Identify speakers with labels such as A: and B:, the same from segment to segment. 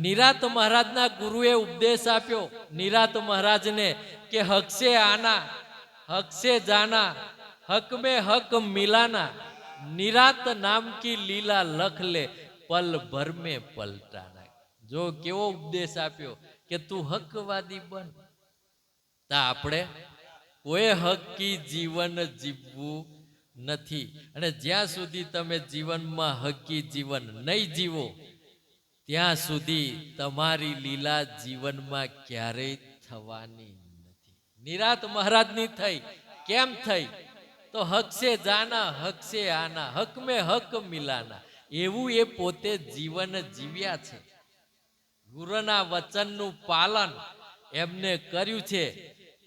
A: નિરાત મહારાજના ગુરુએ ઉપદેશ આપ્યો નિરાત મહારાજને કે હક સે આના હક સે જાના હક में हक मिलाना निरात नाम की लीला लख ले पल भर में पलटाना। जो केवो उपदेश आप्यो કે તું હકવાદી બન તા આપણે કોઈ હકી જીવન જીવવું નથી અને જ્યાં સુધી તમે જીવનમાં હકી જીવન નહીં જીવો ત્યાં સુધી તમારી લીલા જીવનમાં ક્યારેય થવાની નથી। નિરાત મહારાજની થઈ કેમ થઈ તો હક સે જાના હક સે આના હક મેં હક મિલાના એવું એ પોતે જીવન જીવ્યા છે। ગુરુના વચનનું પાલન એમને કર્યું છે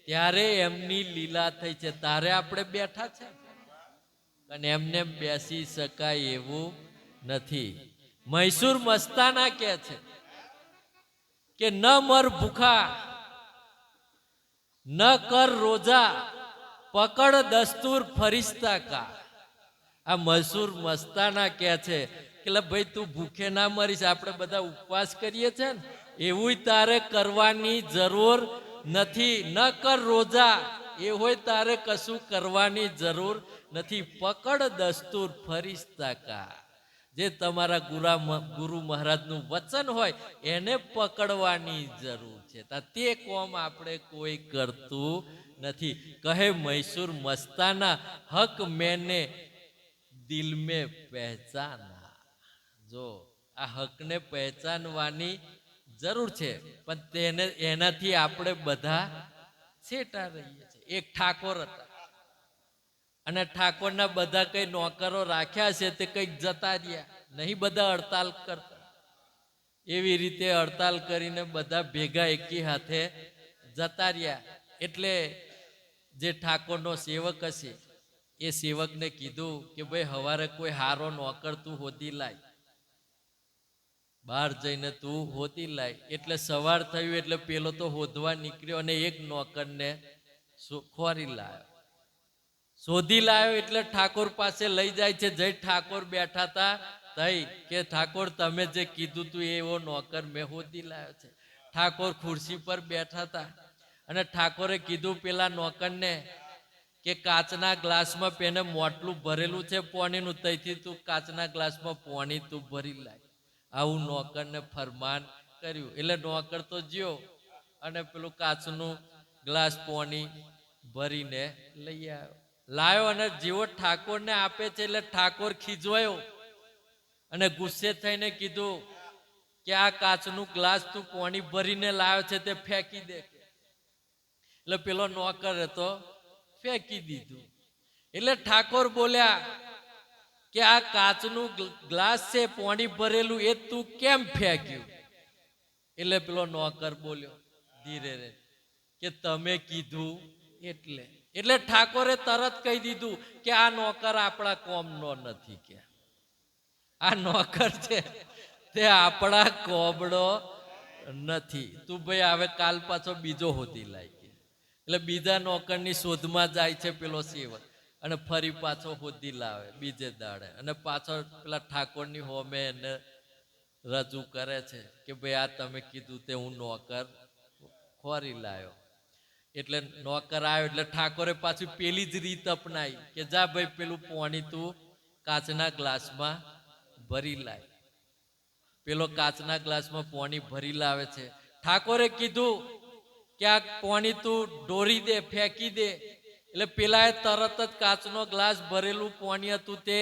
A: ત્યારે એમની લીલા થઈ છે। તારે આપણે બેઠા છે અને એમને બેસી શકાય એવું નથી। મૈસૂર મસ્તાના કહે છે કે ન મર ભૂખા ન કર રોજા પકડ દસ્તુર ફરિશ્તા કા। આ મૈસૂર મસ્તાના કહે છે કે ભાઈ તું ભૂખે ના મરીશ આપણે બધા ઉપવાસ કરીએ છે ને એવું તારે કરવાની જરૂર નથી। ન કર રોજા એ હોય તારે કશું કરવાની જરૂર નથી। પકડ દસ્તુર ફરિશ્તા કા જે તમારા ગુરુ મહારાજનું વચન હોય એને પકડવાની જરૂર છે તે કોમ આપણે કોઈ કરતું નથી। કહે મૈસૂર મસ્તાના હક મેને દિલ में पहचाना। જો આ હકને પહેચાનવાની જરૂર છે પણ તેને એનાથી આપણે બધા છેટા રહીએ છીએ। એક ઠાકોર હતા અને ઠાકોરના બધા કઈ નોકરો રાખ્યા છે તે કઈક જતા રહ્યા નહીં બધા હડતાલ કરતા એવી રીતે હડતાલ કરીને બધા ભેગા એકી હાથે જતા રહ્યા। એટલે જે ઠાકોરનો સેવક હશે એ સેવકને કીધું કે ભાઈ હવારે કોઈ હારો નોકર તું હોદી લાય બહાર જઈને તું હોદી લાય। એટલે સવાર થયું એટલે પેલો તો હોદવા નીકળ્યો અને એક નોકરને ખોરી લાવ્યો શોધી લાવ્યો એટલે ઠાકોર પાસે લઈ જાય છે। જય ઠાકોર બેઠા હતા તઈ કે ઠાકોર તમે જે કીધું તું એવો નોકર મેં હોદી લાવ્યો છે। ઠાકોર ખુરશી પર બેઠા હતા અને ઠાકોરે કીધું પેલા નોકરને કે કાચના ગ્લાસમાં પેને મોટલું ભરેલું છે પાણીનું તઈથી તું કાચના ગ્લાસમાં પાણી તું ભરી લાય। આવું નોકરને ફરમાન કર્યું એટલે નોકર તો જ્યો અને પેલું કાચનું ગ્લાસ પાણી ભરીને લઈ આવ્યો લાયો અને જેવો ઠાકોરને આપે છે એટલે ઠાકોર ખીજવાયો અને ગુસ્સે થઈને કીધું કે આ કાચનું ગ્લાસ તું પાણી ભરીને લાવ્યો છે તે ફેંકી દે। એટલે પેલો નોકર હતો ફેંકી દીધું। એટલે ઠાકોર બોલ્યા કે આ કાચનું ગ્લાસ છે પાણી ભરેલું એ તું કેમ ફેંક્યું? એટલે પેલો નોકર બોલ્યો ધીરે રે કે તમે કીધું એટલે એટલે ઠાકોરે તરત કહી દીધું કે આ નોકર આપણા કોમનો નથી કે આ નોકર છે તે આપણા કોમનો નથી। તું ભાઈ હવે કાલ પાછો બીજો હોદી લાય એટલે બીજા નોકરની શોધમાં જાય છે પેલો સેવક અને ફરી પાછો હોદી લાવે બીજે દાડે અને પાછો પેલા ઠાકોરની હોમે એને રજૂ કરે છે કે ભાઈ આ તમે કીધું તે હું નોકર ખોરી લાવ્યો। એટલે નોકર આવ્યો એટલે ઠાકોરે પાછું પેલી જ રીત અપનાવી કે જા ભાઈ પેલું પાણી તું કાચના ગ્લાસમાં ભરી લાય। પેલો કાચના ગ્લાસમાં પાણી ભરી લાવે છે। ઠાકોરે કીધું કે આ પાણી તું ઢોરી દે ફેંકી દે એટલે પેલાએ તરત જ કાચનો ગ્લાસ ભરેલું પાણી હતું તે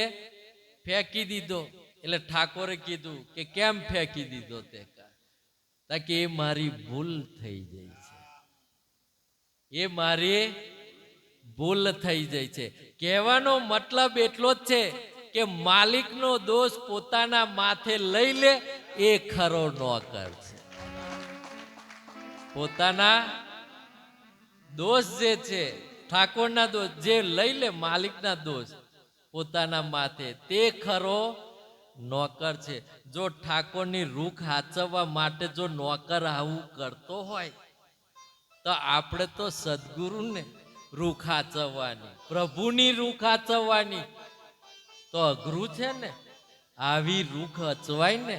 A: ફેંકી દીધો। એટલે ઠાકોરે કીધું કે કેમ ફેંકી દીધો તે કે એ મારી ભૂલ થઈ જાય છે એ મારી ભૂલ થઈ જાય છે। કહેવાનો મતલબ એટલો જ છે કે માલિકનો દોષ પોતાના માથે લઈ લે એ ખરો નોકર છે। પોતાના દોષ જે છે ઠાકોરના દોષ જે લઈ લે માલિકના દોષ પોતાના માથે તે ખરો નોકર છે। જો ઠાકોરની રૂખ હાચવવા માટે જો નોકર આવું કરતો હોય તો આપણે તો સદગુરુને રૂખ હાચવવાની પ્રભુની રૂખ હાચવવાની તો અઘરું છે ને। આવી રૂખ હચવાય ને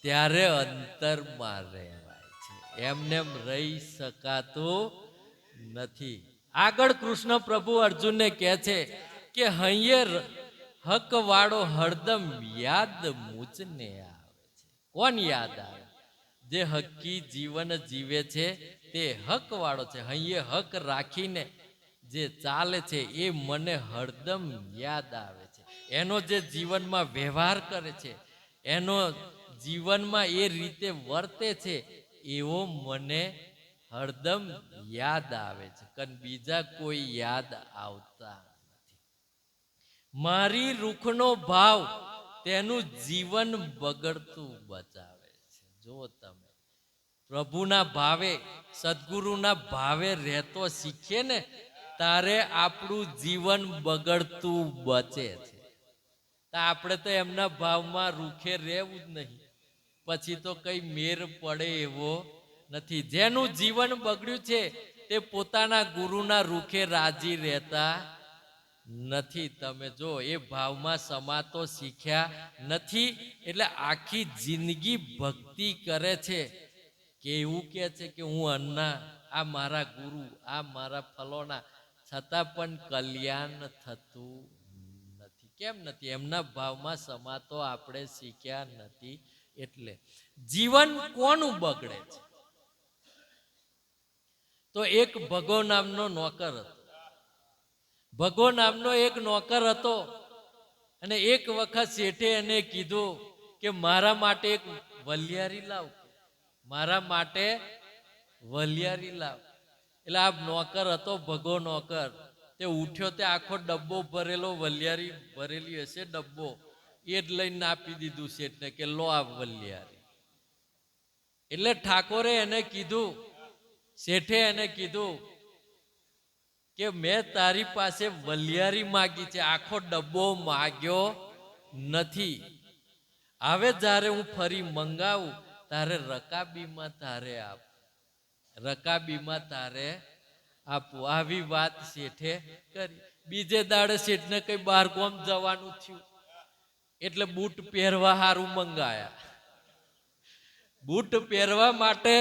A: ત્યારે અંતરમાં રહેવાય છે, એમને એમ રહી શકાતું નથી. આગળ કૃષ્ણ પ્રભુ અર્જુનને કહે છે કે હૈયે હક વાળો હરદમ યાદ મૂચને આવે છે. કોણ યાદ આવે? જે હકી જીવન જીવે છે તે હક વાળો છે. હૈયે હક રાખીને જે ચાલે છે એ મને હરદમ યાદ આવે છે. એનો જે જીવનમાં વ્યવહાર કરે છે, એનો જીવનમાં એ રીતે વર્તે છે, એવો મને હરદમ યાદ આવે છે. કારણ બીજા કોઈ યાદ આવતા નથી. મારી રૂખનો ભાવ તેનું જીવન બગડતું બચાવે છે. જો તમે પ્રભુના ભાવે, સદગુરુના ભાવે રહેતો શીખીએ ને, તારે આપણું જીવન બગડતું બચે છે. આપણે તો એમના ભાવમાં રૂખે રહેવું જ નહીં, પછી તો કઈ મેર પડે એવો નથી. જેનું જીવન બગડ્યું છે તે પોતાના ગુરુના રૂખે રાજી રહેતા નથી. તમે જો એ ભાવમાં સમાતો શીખ્યા નથી, એટલે આખી જિંદગી ભક્તિ કરે છે કે એવું કે છે કે હું અન્ના, આ મારા ગુરુ, આ મારા ફલોના, છતાં પણ કલ્યાણ થતું નથી. કેમ નથી? એમના ભાવમાં સમાતો આપણે શીખ્યા નથી. એટલે જીવન કોનું બગડે છે? તો એક ભગો નામનો નોકર હતો. ભગો નામનો એક નોકર હતો, અને એક વખત શેઠે એને કીધું કે મારા માટે એક વલિયારી લાવ, મારા માટે વલિયારી લાવ. એટલે આ નોકર હતો, ભગો નોકર, તે ઉઠ્યો, તે આખો ડબ્બો ભરેલો, વલિયારી ભરેલી હશે ડબ્બો, એ જ લઈને આપી દીધું શેઠને કે લો આ વલિયારી. એટલે ઠાકોરે એને કીધું, શેઠે એને કીધું કે મેં તારી પાસે વલિયારી માગી છે, આખો ડબ્બો માગ્યો નથી. હવે જ્યારે હું ફરી મંગાવું તારે રકાબીમાં તારે આપ, રકાબીમાં તારે આપવું. આવી વાત શેઠે કરી. બીજે દાડે શેઠને કઈ બાર ગામ જવાનું થયું, એટલે બૂટ પહેરવા હારું મંગાયા. બૂટ પહેરવા માટે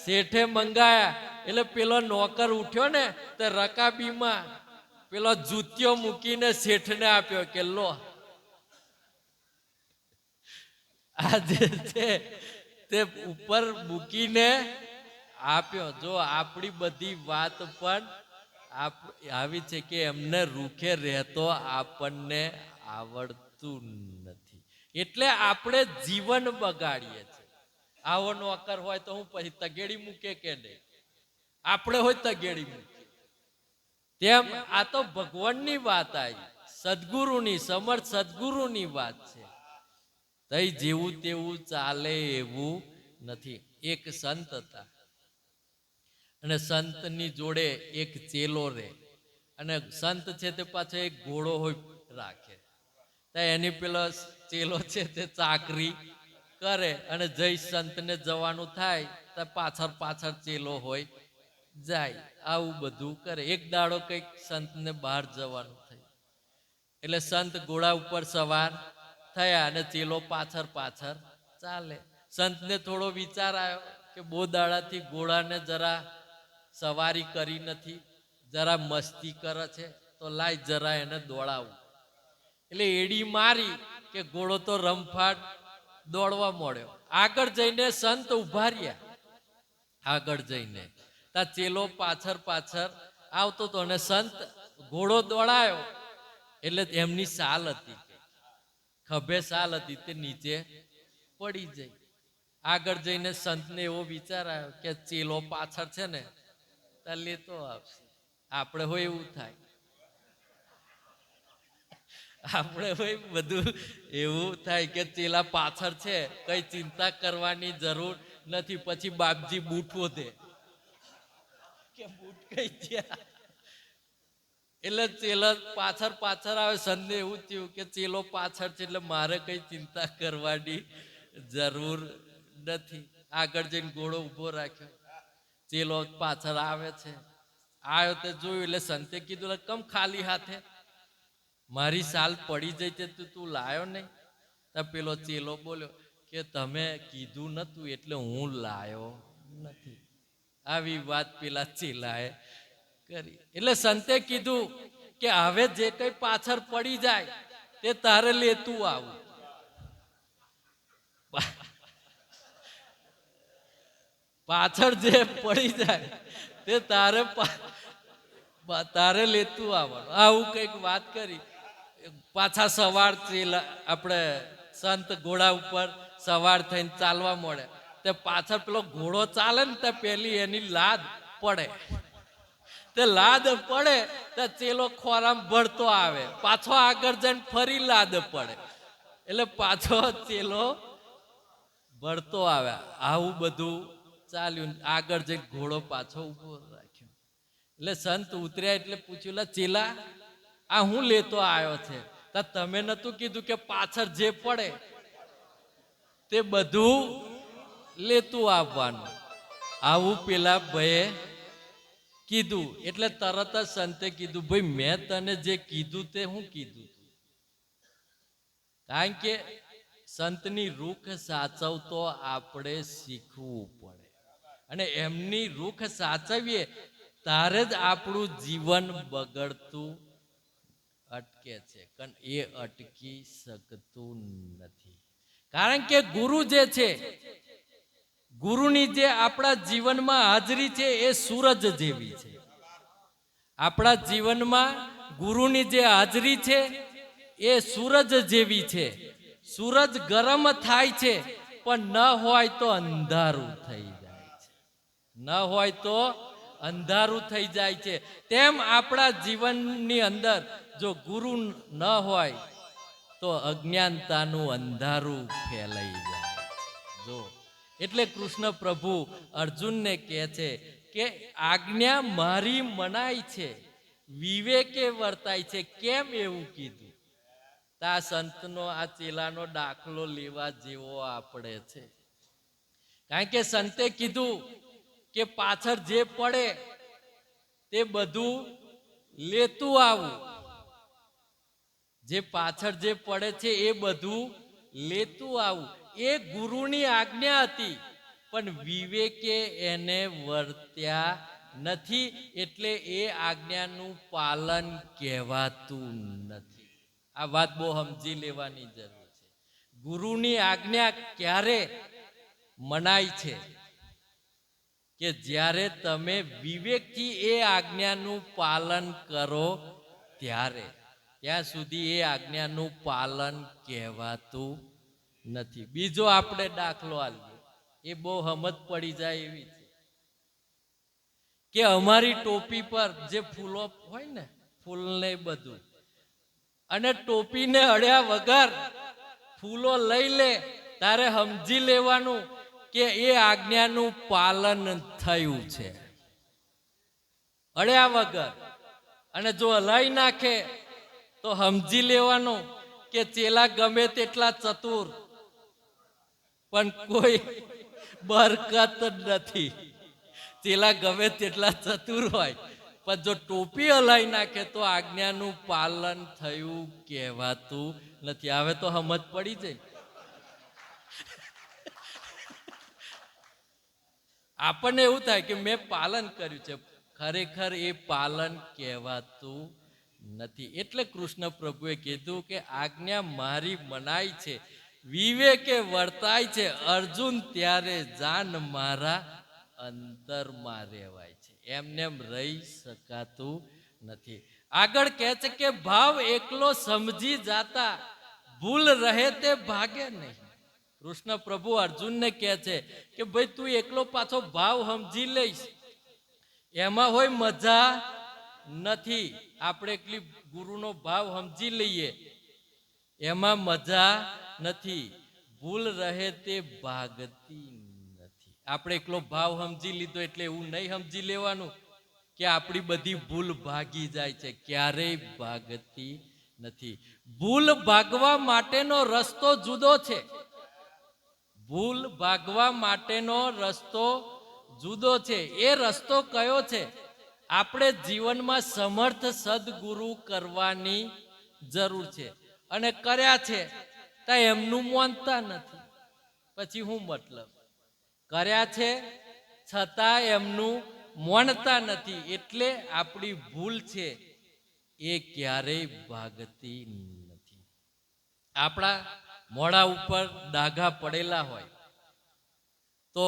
A: શેઠે મંગાયા, એટલે પેલો નોકર ઉઠ્યો ને તે રકાબીમાં પેલો જૂતિયો મૂકીને શેઠને આપ્યો કે લો આ જે છે તે ઉપર મૂકીને આપ્યો. જો આપણી બધી વાત પણ આવી છે કે એમને રૂખે રહેતો આપણને આવડતું નથી, એટલે આપણે જીવન બગાડીએ છીએ. આવો નોકર હોય તો હું પછી તગેડી મૂકે કે નહીં? આપણે હોય તગેડી મૂકે. તેમ આ તો ભગવાનની વાત આવી, સદગુરુની, સમર્થ સદગુરુની વાત છે. તઈ જેવું તેવું ચાલે એવું નથી. એક સંત હતા, અને સંતની જોડે એક ચેલો રહે, અને સંત છે તે પાછો એક ઘોડો હોય રાખે. એની પેલો ચેલો છે તે ચાકરી કરે, અને જય સંતને જવાનું થાય તો પાછળ પાછળ ચેલો હોય જાય. આવું બધું કરે. એક દાડો કઈક સંતને બહાર જવાનું થયું, એટલે સંત ઘોડા ઉપર સવાર થયા અને ચેલો પાછળ પાછળ ચાલે. સંતને થોડો વિચાર આવ્યો કે બહુ દાડાથી ઘોડાને જરા સવારી કરી નથી, જરા મસ્તી કરે છે, તો લાય જરા એને દોડાવું. એટલે એડી મારી કે ઘોડો તો રમફાટ દોડવા મળ્યો. આગળ જઈને સંત ઉભા રહ્યા, આગળ જઈને તા ચેલો પાછળ પાછળ આવતો હતો, અને સંત ઘોડો દોડાયો એટલે એમની સાલ હતી, ખભે સાલ હતી, તે નીચે પડી જઈ. આગળ જઈને સંતને એવો વિચાર આવ્યો કે ચેલો પાછળ છે ને તા લેતો આવશે. આપણે હોય એવું થાય, આપણે હોય બધું એવું થાય કે ચેલા પાછળ છે, કઈ ચિંતા કરવાની જરૂર નથી. પછી બાપજી બૂટ વધે કે બૂટ કઈ ગયા, એટલે ચેલા પાછળ પાછળ આવે. સંતને એવું થયું કે ચેલો પાછળ છે એટલે મારે કઈ ચિંતા કરવાની જરૂર નથી. આગળ જઈને ઘોડો ઉભો રાખ્યો, ચેલો પાછળ આવે છે. આવ્યો તે જોયું, એટલે સંતે કીધું કમ ખાલી હાથે, મારી સાલ પડી જઈ તે તું લાયો નહીં? તો પેલો ચેલો બોલ્યો કે કે તમે કીધું નતું એટલે હું લાયો નથી. આવી વાત પેલા ચેલાએ કરી. એટલે સંતે કીધું કે હવે જે કઈ પાછળ પડી જાય તે તારે લેતું આવું. પાછળ જે પડી જાય તે તારે લેતું આવવાનું. આવું કઈક વાત કરી. પાછા સવાર આપણે સંત ઘોડા ઉપર સવાર થઈને ચાલવા મળે તે પાછળ પેલો ઘોડો ચાલે ને તે પેલી એની લાદ પડે. તે લાદ પડે તો ચેલો ખોરામ ભરતો આવે, પાછો આગળ જઈને ફરી લાદ પડે એટલે પાછો ચેલો ભરતો આવે. આવું બધું ચાલ્યું. આગળ જઈને ઘોડો પાછો ઉભો રાખ્યો. એટલે સંત ઉતર્યા એટલે પૂછ્યું, ચેલા આ હું લેતો આવ્યો છે? તમે નતું કીધું કે પાછળ જે પડે તે બધું લેતું આવવાનું? આવું પેલા ભાઈએ કીધું. એટલે તરત જ સંતે કીધું, ભાઈ મેં તને જે કીધું તે હું કીધું. કારણ કે સંતની રૂખ સાચવતો આપણે શીખવું પડે અને એમની રૂખ સાચવીએ તારે જ આપણું જીવન બગડતું અટકે છે. પણ એ અટકી શકતું નથી. કારણ કે ગુરુ જે છે, ગુરુની જે આપણા જીવનમાં હાજરી છે એ સૂરજ જેવી છે. આપણા જીવનમાં ગુરુની જે હાજરી છે એ સૂરજ જેવી છે. સૂરજ ગરમ થાય છે પણ ન હોય તો અંધારું થઈ જાય છે. ન હોય તો અંધારું થઈ જાય છે. તેમ આપણા જીવનની અંદર જો ગુરુ ન હોય તો અજ્ઞાનતાનું અંધારું ફેલાઈ જાય છે. જો એટલે કૃષ્ણ પ્રભુ અર્જુનને કહે છે કે આજ્ઞા મારી મનાય છે, વિવેકે વર્તાય છે. કેમ એવું કીધું? આ સંતનો આ ચેલાનો દાખલો લેવા જેવો આપણે છે. કારણ કે સંતે કીધું કે પાછળ જે પડે તે બધું લેતું આવું. જે પાછળ જે પડે છે એ બધું લેતું આવું. એ ગુરુની આજ્ઞા હતી પણ વિવેકે એને વર્ત્યા નથી એટલે એ આજ્ઞાનું પાલન કહેવાતું નથી. આ વાત બહુ સમજી લેવાની જરૂર છે. ગુરુની આજ્ઞા ક્યારે મનાય છે? કે જ્યારે તમે વિવેકથી એ આજ્ઞાનું પાલન કરો ત્યારે. ત્યાં સુધી એ આજ્ઞાનું પાલન કહેવાતું નથી. બીજો આપણે દાખલો આલીએ, એ બહુ સમજ પડી જાય એવી છે કે અમારી ટોપી પર જે ફૂલો હોય ને, ફૂલ ને બધું, અને ટોપીને અડ્યા વગર ફૂલો લઈ લે તારે સમજી લેવાનું કે એ આજ્ઞાનું પાલન થયું છે. અડ્યા વગર. અને જો હલાઈ નાખે તો સમજી લેવાનું કે ચેલા ગમે તેટલા ચતુર પણ કોઈ બરકત નથી. ચેલા ગમે તેટલા ચતુર હોય પણ જો ટોપી હલાઈ નાખે તો આજ્ઞાનું પાલન થયું કહેવાતું નથી. હવે તો સમજ પડી જાય. આપણને એવું થાય કે મેં પાલન કર્યું છે, ખરેખર એ પાલન કહેવાતું નથી. એટલે કૃષ્ણ પ્રભુએ કીધું કે આજ્ઞા મારી મનાય છે, વિવેકે વર્તાય છે. અર્જુન ત્યારે જાન મારા અંતરમાં રહેવાય છે. એમને રહી શકાતું નથી. આગળ કહે છે કે ભાવ એકલો સમજી જાતા ભૂલ રહે તે ભાગે નહીં. કૃષ્ણ પ્રભુ અર્જુનને કહે છે કે ભાઈ તું એકલો પાછો ભાવ સમજી લઈશ એમાં હોય મજા નથી. આપણે એકલી ગુરુનો ભાવ સમજી લઈએ એમાં મજા નથી. ભૂલ રહે તે ભાગતી નથી. આપણે એકલો ભાવ સમજી લીધો એટલે એવું નહીં સમજી લેવાનું કે આપણી બધી ભૂલ ભાગી જાય છે. ક્યારેય ભાગતી નથી. ભૂલ ભાગવા માટેનો રસ્તો જુદો છે. ભૂલ ભાગવા માટેનો રસ્તો જુદો છે. એ રસ્તો કયો છે? આપણે જીવનમાં સમર્થ સદગુરુ કરવાની જરૂર છે. અને કર્યા છે તો એમનું માનતા નથી. પછી હું મતલબ કર્યા છે છતાં એમનું માનતા નથી, એટલે આપણી ભૂલ છે એ ક્યારેય ભાગતી નથી. આપણા મોઢા ઉપર ડાઘા પડેલા હોય તો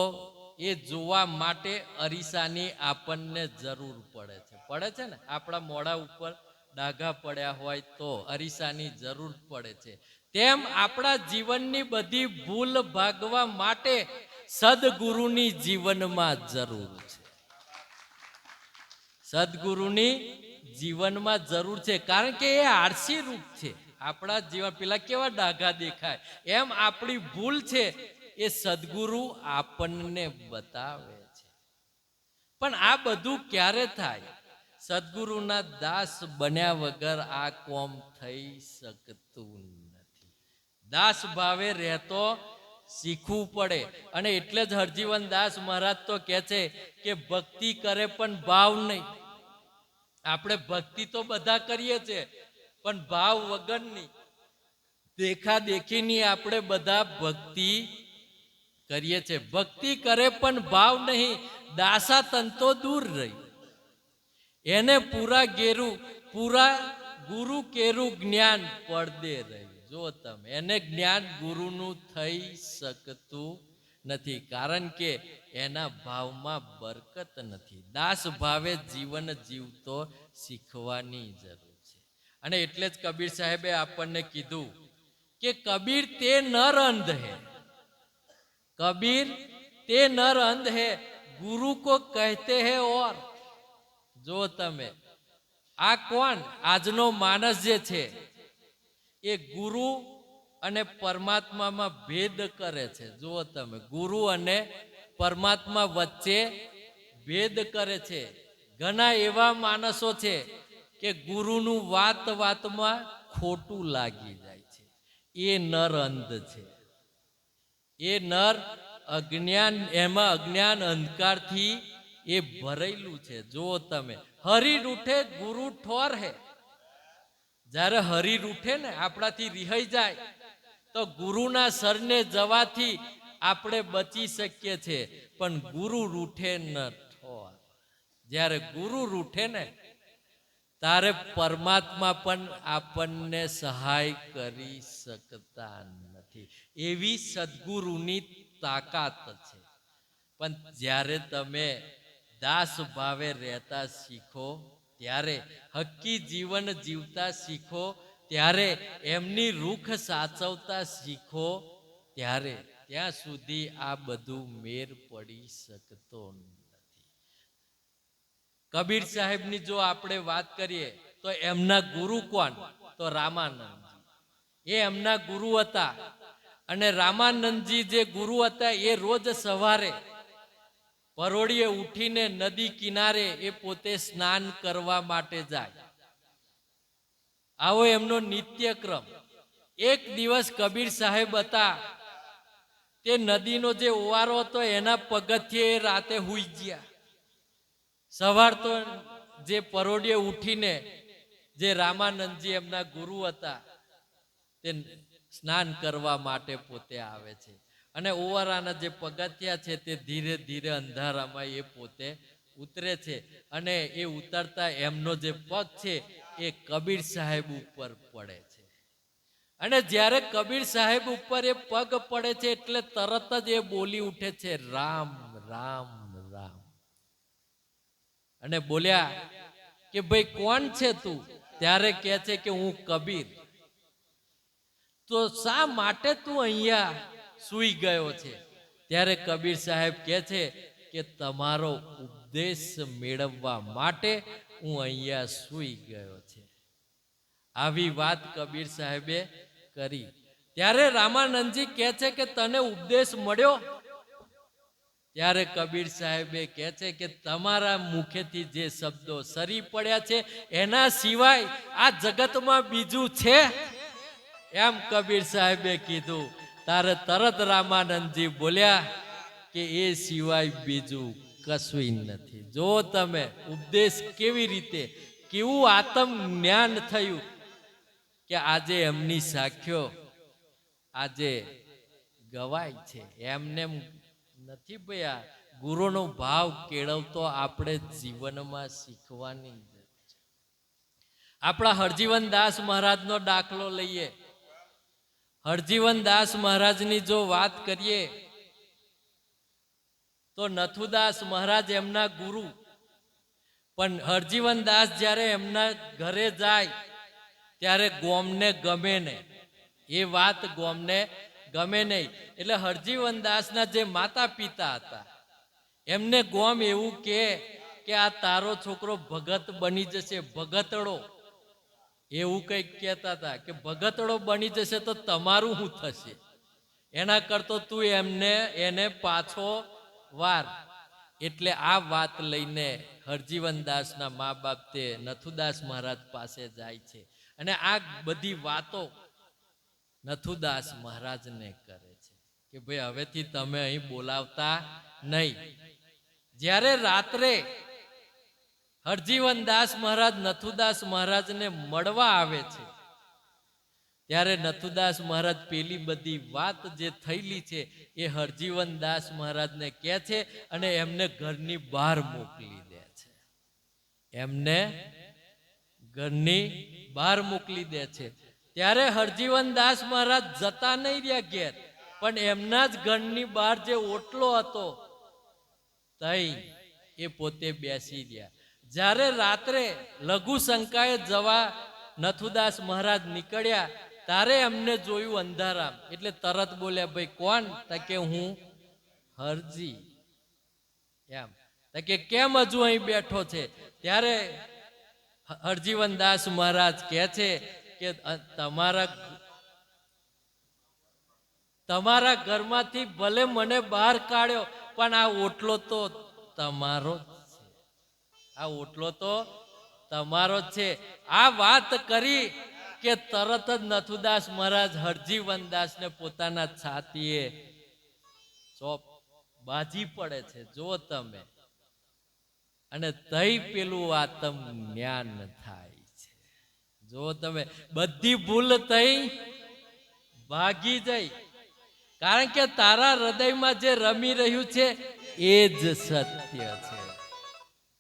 A: એ જોવા માટે અરીસાની આપણને જરૂર પડે છે ને. આપણા મોઢા ઉપર ડાઘા પડ્યા હોય તો અરીસાની જરૂર પડે છે. તેમ આપણા જીવનની બધી ભૂલ ભાગવા માટે સદગુરુની જીવનમાં જરૂર છે. સદગુરુની જીવનમાં જરૂર છે, કારણ કે એ આરસી રૂપ છે. આપણા જીવન પેલા કેવા ડાઘા દેખાય એમ આપણી ભૂલ છે એ સદગુરુ આપણને બતાવે છે. પણ આ બધું ક્યારે થાય? સદગુરુના દાસ બન્યા વગર આ કોમ થઈ શકતું નથી. દાસ ભાવે રહેતો શીખવું પડે. અને એટલે જ હરજીવન દાસ મહારાજ તો કહે છે કે ભક્તિ કરે પણ ભાવ નહીં. આપણે ભક્તિ તો બધા કરીએ છીએ પણ ભાવ વગરની, દેખા દેખીની આપણે બધા ભક્તિ કરીએ છીએ. ભક્તિ કરે પણ ભાવ નહીં, દાસા તંતો દૂર રહી. એને પૂરા ગુરુ કેરું જ્ઞાન પડદે રહી. જો તમે એને જ્ઞાન ગુરુનું થઈ શકતું નથી, કારણ કે એના ભાવમાં બરકત નથી. દાસ ભાવે જીવન જીવતો શીખવાની જરૂર છે. અને એટલે જ કબીર સાહેબે આપણને કીધું કે કબીર તે નર અંધ હૈ, કબીર તે નર અંધ હૈ, ગુરુ કો કહેતે હૈ ઓર. જો તમે આ કોણ? આજનો માણસ જે છે એ ગુરુ અને પરમાત્મામાં ભેદ કરે છે. જુઓ તમે, ગુરુ અને પરમાત્મા વચ્ચે ભેદ કરે છે. ઘણા એવા માણસો છે કે ગુરુનું વાત વાતમાં ખોટું લાગી જાય છે. એ નર અંધ છે. એ નર અજ્ઞાન, એમાં અજ્ઞાન અંધકારથી એ ભરેલું છે. જુઓ તમે, હરી રૂઠે ગુરુ ઠોર હે. જ્યારે હરી રૂઠે ને, આપણાથી રિહાઈ જાય તો ગુરુના સરને જવાથી આપણે બચી શકીએ છીએ. પણ ગુરુ રૂઠે ન ઠોર. જ્યારે ગુરુ રૂઠે ને તારે પરમાત્મા પણ આપણને સહાય કરી શકતા નથી. એવી સદગુરુની તાકાત છે. પણ જ્યારે તમે દાસ ભાવે રહેતા શીખો, ત્યારે હક્કી જીવન જીવતા શીખો, ત્યારે એમની રૂખ સાચવતા શીખો, ત્યારે ત્યાં સુધી આ બધું મેર પડી શકતો નથી. કબીર સાહેબની જો આપણે વાત કરીએ તો એમના ગુરુ કોણ? તો રામાનંદજી. એ એમના ગુરુ હતા. અને રામાનંદજી જે ગુરુ હતા એ રોજ સવારે પરોળીએ ઉઠીને નદી કિનારે એ પોતે સ્નાન કરવા માટે જાય. આવો એમનો નિત્યક્રમ. એક દિવસ કબીર સાહેબ હતા, તે નદીનો જે ઓવારો હતો એના પગથિયે રાતે હુઈ ગયા. સવાર તો જે પરોળીએ ઉઠીને જે રામાનંદજી એમના ગુરુ હતા તે સ્નાન કરવા માટે પોતે આવે છે. અને ઓવારાના જે પગથિયા છે તે ધીરે ધીરે અંધારામાં એ પોતે ઉતરે છે. અને એ ઉતરતા એમનો જે પગ છે એ કબીર સાહેબ ઉપર પડે છે. અને જ્યારે કબીર સાહેબ ઉપર એ પગ પડે છે એટલે તરત જ એ બોલી ઉઠે છે, રામ રામ રામ. અને બોલ્યા કે ભાઈ કોણ છે તું? ત્યારે કહે છે કે હું કબીર. તો શા માટે તું અહીંયા સૂઈ ગયો છે? ત્યારે કબીર સાહેબ કહે છે કે તમારો ઉપદેશ મેળવવા માટે હું અહીંયા સૂઈ ગયો છે. આવી વાત કબીર સાહેબે કરી. ત્યારે રામાનંદજી કહે છે કે તને ઉપદેશ મળ્યો? ત્યારે કબીર સાહેબે કહે છે કે તમારા મુખેથી જે શબ્દો સરી પડ્યા છે એના સિવાય આ જગતમાં બીજું છે? એમ કબીર સાહેબે કીધું. તારે તરત રામાનંદજી બોલ્યા કે એ સિવાય બીજું કશું નથી. જો તમે ઉપદેશ કેવી રીતે, કેવું આત્મ જ્ઞાન થયું કે આજે એમની સાખ્યો આજે ગવાય છે. એમને નથી ભાઈ, આ ગુરુનો ભાવ કેળવતો આપણે જીવનમાં શીખવાની જરૂર છે. આપણા હરજીવન દાસ મહારાજનો દાખલો લઈએ. હરજીવન દાસ મહારાજની જો વાત કરીએ તો નથુદાસ મહારાજ એમના ગુરુ, પણ હરજીવન દાસ જ્યારે એમના ઘરે જાય ત્યારે ગોમને ગમે નહીં. એ વાત ગોમને ગમે નહીં. એટલે હરજીવન દાસના જે માતા પિતા હતા એમને ગોમ એવું કે આ તારો છોકરો ભગત બની જશે, ભગતડો એવું કંઈક કહેતા હતા કે ભગતડો બની જશે તો તમારું શું થશે, એના કરતો તું એને પાછો વાર. એટલે આ વાત લઈને હરજીવન દાસના મા બાપ તે નથુદાસ મહારાજ પાસે જાય છે અને આ બધી વાતો નથુદાસ મહારાજને કરે છે કે ભાઈ હવેથી તમે અહીં બોલાવતા નહીં. જ્યારે રાત્રે હરજીવન દાસ મહારાજ નથુદાસ મહારાજને મળવા આવે છે ત્યારે નથુદાસ મહારાજ પેલી બધી વાત જે થયેલી છે એ હરજીવન દાસ મહારાજને કહે છે અને એમને ઘરની બહાર મોકલી દે છે. એમને ઘરની બહાર મોકલી દે છે. ત્યારે હરજીવન દાસ મહારાજ જતા નહીં રહ્યા ઘેર, પણ એમના જ ઘરની બહાર જે ઓટલો હતો તઈ એ પોતે બેસી રહ્યા. જ્યારે રાત્રે લઘુ શંકાએ જવા નથુદાસ મહારાજ નીકળ્યા તારે એમને જોયું અંધારામ. એટલે તરત બોલ્યા, ભાઈ કોણ? કે હું હરજી. એમ કે કેમ હજુ અહીં બેઠો છે? ત્યારે હરજીવન દાસ મહારાજ કહે છે કે તમારા ઘરમાંથી ભલે મને બહાર કાઢ્યો પણ આ ઓટલો તો તમારો જ છે, આ ઓટલો તો તમારો જ છે. આ વાત કરી કે તરત જ નથુદાસ મહારાજ હરજીવન દાસને પોતાના છાતીએ ચોપ બાજી પડે છે, જો તમે. અને તઈ પેલું આત્મ જ્ઞાન થાય છે. જો તમે બધી ભૂલ તઈ ભાગી જાય, કારણ કે તારા હૃદયમાં જે રમી રહ્યું છે એ જ સત્ય છે.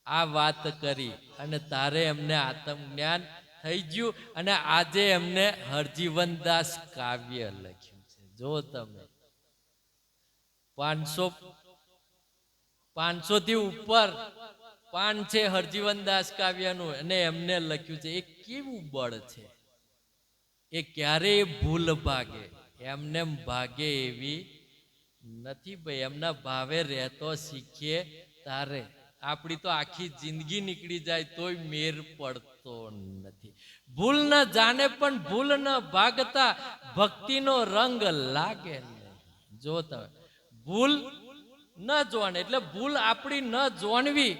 A: આ વાત કરી અને તારે એમને આત્મ જ્ઞાન થઈ ગયું અને આજે એમને હરજીવન દાસ કાવ્ય લખ્યું છે. જો તમે 500 થી ઉપર પાન છે હરજીવન દાસ કાવ્યનું અને એમને લખ્યું છે. એ કેવું બળ છે! એ ક્યારેય ભૂલ ભાગે, એમને ભાગે એવી નથી ભાઈ. એમના ભાવે રહેતો શીખીએ તારે. આપણી તો આખી જિંદગી નીકળી જાય તોય મેર પડતો નથી. ભૂલ ન જાણે પણ ભૂલ ન ભાગતા ભક્તિનો રંગ લાગે નહીં. જો તમે ભૂલ ન જોવાને એટલે ભૂલ આપણી ન જોણવી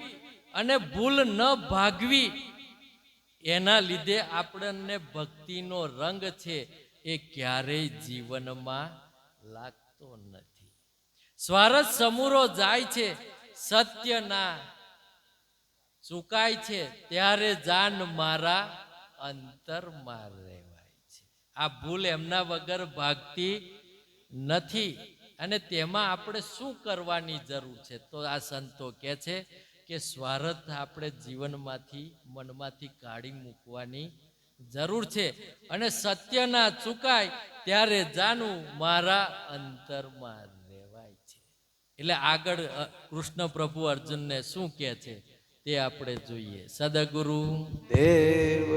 A: અને ભૂલ ન ભાગવી, એના લીધે આપણને ભક્તિનો રંગ છે એ ક્યારેય જીવનમાં લાગતો નથી. સ્વાર્થ સમૂરો જાય છે, સત્યના ચૂકાય છે, ત્યારે જાન મારા અંતરમાં રહેવાય છે. આ ભૂલ એમના વગર ભાગતી નથી. અને તેમાં આપણે શું કરવાની જરૂર છે? તો આ સંતો કહે છે કે સ્વાર્થ આપણે જીવનમાંથી મનમાંથી કાઢી મૂકવાની જરૂર છે. અને સત્યના ચૂકાય ત્યારે જાનું મારા અંતરમાં રહેવાય છે. એટલે આગળ કૃષ્ણ પ્રભુ અર્જુનને શું કહે છે તે આપણે જોઈએ. સદગુરુ દેવ